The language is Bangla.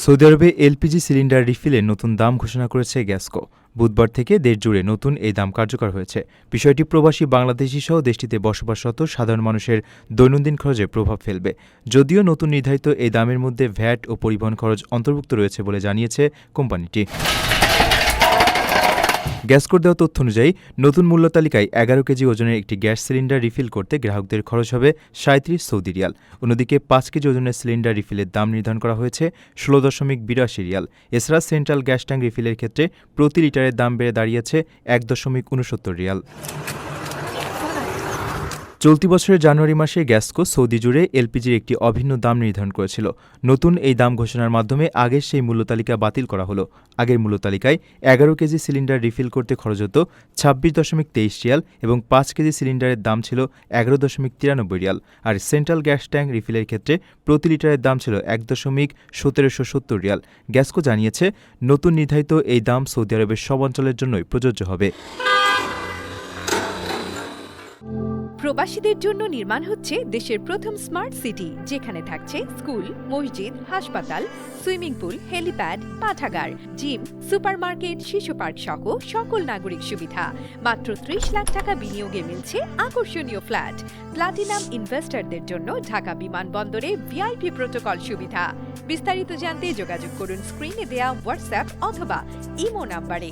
সৌদি আরবে এলপিজি সিলিন্ডার রিফিলের নতুন দাম ঘোষণা করেছে গ্যাসকো। বুধবার থেকে দেশ জুড়ে নতুন এই দাম কার্যকর হয়েছে। বিষয়টি প্রবাসী বাংলাদেশি সহ দেশটিতে বসবাসরত সাধারণ মানুষের দৈনন্দিন খরচে প্রভাব ফেলবে। যদিও নতুন নির্ধারিত এই দামের মধ্যে ভ্যাট ও পরিবহন খরচ অন্তর্ভুক্ত রয়েছে বলে জানিয়েছে কোম্পানিটি। গ্যাসকোর দেওয়া তথ্য অনুযায়ী নতুন মূল্য তালিকায় ১১ কেজি ওজনের একটি গ্যাস সিলিন্ডার রিফিল করতে গ্রাহকদের খরচ হবে ৩৭ সৌদি রিয়াল। অন্যদিকে ৫ কেজি ওজনের সিলিন্ডার রিফিলের দাম নির্ধারণ করা হয়েছে ১৬.৮২ রিয়াল। এছাড়া সেন্ট্রাল গ্যাস ট্যাঙ্ক রিফিলের ক্ষেত্রে প্রতি লিটারের দাম বেড়ে দাঁড়িয়েছে ১.৬৯ রিয়াল। চলতি বছরের জানুয়ারি মাসে গ্যাসকো সৌদি জুড়ে এলপিজির একটি অভিন্ন দাম নির্ধারণ করেছিল। নতুন এই দাম ঘোষণার মাধ্যমে আগের সেই মূল্য তালিকা বাতিল করা হলো। আগের মূল্য তালিকায় ১১ কেজি সিলিন্ডার রিফিল করতে খরচ হতো ২৬.২৩ রিয়াল এবং ৫ কেজি সিলিন্ডারের দাম ছিল ১১.৯৩ রিয়াল। আর সেন্ট্রাল গ্যাস ট্যাঙ্ক রিফিলের ক্ষেত্রে প্রতি লিটারের দাম ছিল ১.১৭৭০ রিয়াল। গ্যাসকো জানিয়েছে, নতুন নির্ধারিত এই দাম সৌদি আরবের সব অঞ্চলের জন্যই প্রযোজ্য হবে। প্রবাসীদের জন্য নির্মাণ হচ্ছে দেশের প্রথম স্মার্ট সিটি, যেখানে থাকছে স্কুল, মসজিদ, হাসপাতাল, সুইমিং পুল, হেলিপ্যাড, পাঠাগার, জিম, সুপারমার্কেট, শিশু পার্ক সহ সকল নাগরিক সুবিধা। মাত্র ৩০ লাখ টাকা বিনিয়োগে মিলছে আকর্ষণীয় ফ্ল্যাট। প্লাটিনাম ইনভেস্টরদের জন্য ঢাকা বিমানবন্দরে ভিআইপি প্রোটোকল সুবিধা। বিস্তারিত জানতে যোগাযোগ করুন স্ক্রিনে দেয়া হোয়াটসঅ্যাপ অথবা ইমো নাম্বারে।